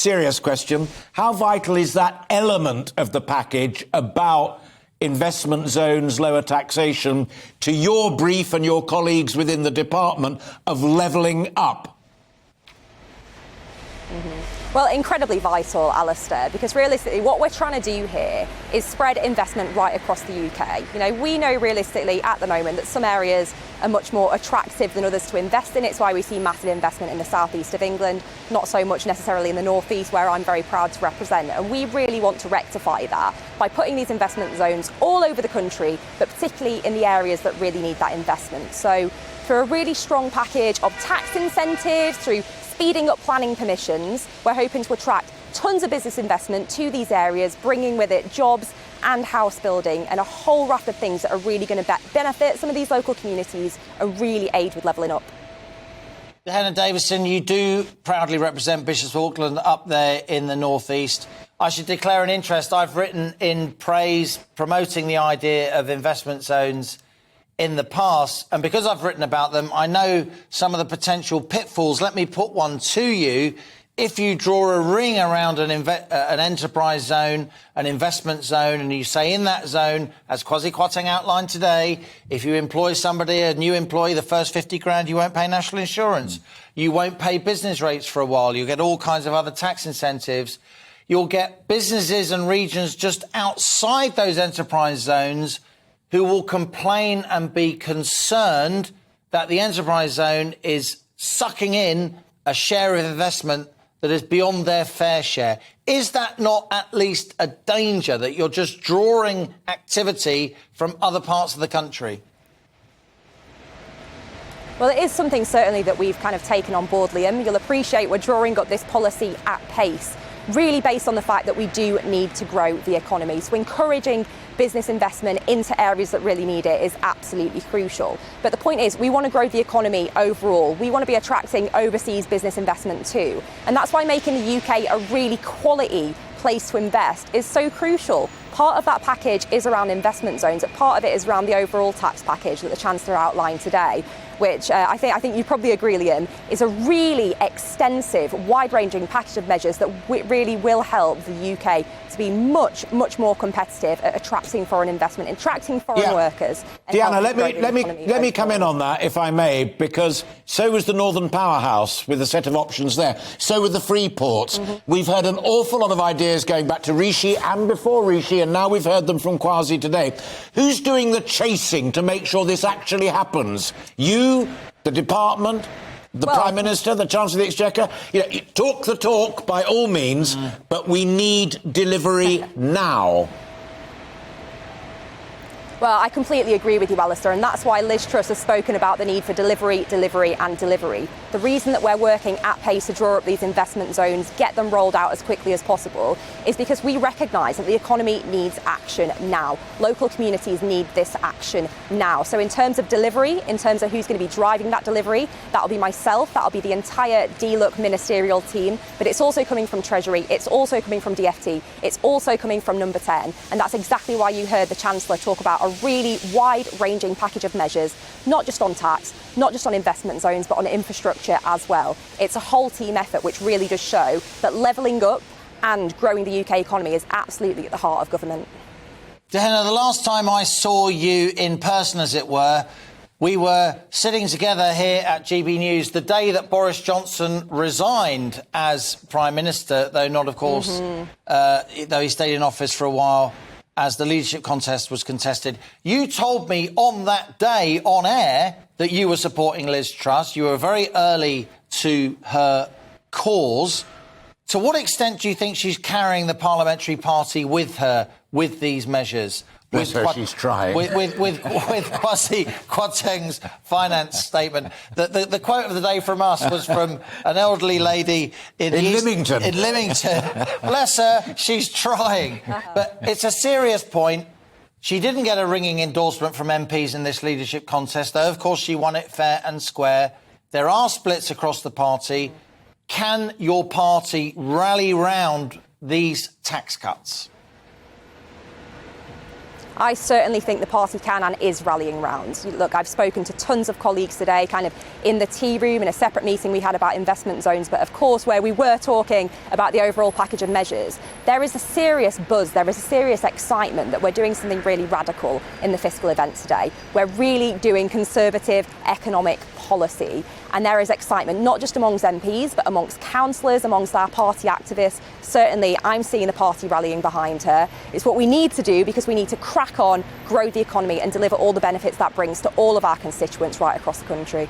Serious question. How vital is that element of the package about investment zones, lower taxation, to your brief and your colleagues within the department of levelling up? Well, incredibly vital, Alistair, because realistically what we're trying to do here is spread investment right across the UK. You know, we know realistically at the moment that some areas are much more attractive than others to invest in. It's why we see massive investment in the southeast of England, not so much necessarily in the northeast, where I'm very proud to represent. And we really want to rectify that by putting these investment zones all over the country, but particularly in the areas that really need that investment. So through a really strong package of tax incentives, through speeding up planning permissions, we're hoping to attract tons of business investment to these areas, bringing with it jobs and house building and a whole raft of things that are really going to benefit some of these local communities and really aid with levelling up. Dehenna Davison, you do proudly represent Bishop's Auckland up there in the northeast. I should declare an interest. I've written in praise, promoting the idea of investment zones in the past, and because I've written about them, I know some of the potential pitfalls. Let me put one to you. If you draw a ring around an enterprise zone, an investment zone, and you say in that zone, as Kwasi Kwarteng outlined today, if you employ somebody, a new employee, the first 50 grand, you won't pay national insurance. You won't pay business rates for a while. You'll get all kinds of other tax incentives. You'll get businesses and regions just outside those enterprise zones who will complain and be concerned that the enterprise zone is sucking in a share of investment that is beyond their fair share. Is that not at least a danger, that you're just drawing activity from other parts of the country? Well, it is something certainly that we've kind of taken on board, Liam. You'll appreciate we're drawing up this policy at pace, really based on the fact that we do need to grow the economy. So encouraging business investment into areas that really need it is absolutely crucial. But the point is, we want to grow the economy overall. We want to be attracting overseas business investment too. And that's why making the UK a really quality place to invest is so crucial. Part of that package is around investment zones, but part of it is around the overall tax package that the Chancellor outlined today, which I think you probably agree, Liam, is a really extensive, wide-ranging package of measures that really will help the UK to be much, much more competitive at attracting foreign investment, attracting foreign workers. Dehenna, let me come in on that, if I may, because so was the Northern Powerhouse with a set of options there. So were the free ports. We've heard an awful lot of ideas going back to Rishi and before Rishi, and now we've heard them from Kwasi today. Who's doing the chasing to make sure this actually happens? You, the department, the Prime Minister, the Chancellor of the Exchequer? You know, talk the talk by all means, but we need delivery now. Well, I completely agree with you, Alistair, and that's why Liz Truss has spoken about the need for delivery, delivery and delivery. The reason that we're working at pace to draw up these investment zones, get them rolled out as quickly as possible, is because we recognise that the economy needs action now. Local communities need this action now. So in terms of delivery, in terms of who's going to be driving that delivery, that'll be myself, that'll be the entire DLUC ministerial team, but it's also coming from Treasury, it's also coming from DFT, it's also coming from Number 10, and that's exactly why you heard the Chancellor talk about a really wide-ranging package of measures, not just on tax, not just on investment zones, but on infrastructure as well. It's a whole team effort which really does show that levelling up and growing the UK economy is absolutely at the heart of government. Dehenna, the last time I saw you in person, as it were, we were sitting together here at GBNews the day that Boris Johnson resigned as Prime Minister, though not, of course, though he stayed in office for a while as the leadership contest was contested. You told me on that day on air that you were supporting Liz Truss. You were very early to her cause. To what extent do you think she's carrying the parliamentary party with her with these measures? Bless her, she's trying. With Kwasi Kwarteng's finance statement. The quote of the day from us was from an elderly lady in Lymington. In Lymington. Bless her, she's trying. But it's a serious point. She didn't get a ringing endorsement from MPs in this leadership contest, though, of course, she won it fair and square. There are splits across the party. Can your party rally round these tax cuts? I certainly think the party can and is rallying round. Look, I've spoken to tons of colleagues today, kind of in the tea room, in a separate meeting we had about investment zones, but of course where we were talking about the overall package of measures, there is a serious buzz, there is a serious excitement that we're doing something really radical in the fiscal event today. We're really doing conservative economic policy, and there is excitement not just amongst MPs but amongst councillors, amongst our party activists. Certainly I'm seeing the party rallying behind her. It's what we need to do because we need to crack on, grow the economy and deliver all the benefits that brings to all of our constituents right across the country.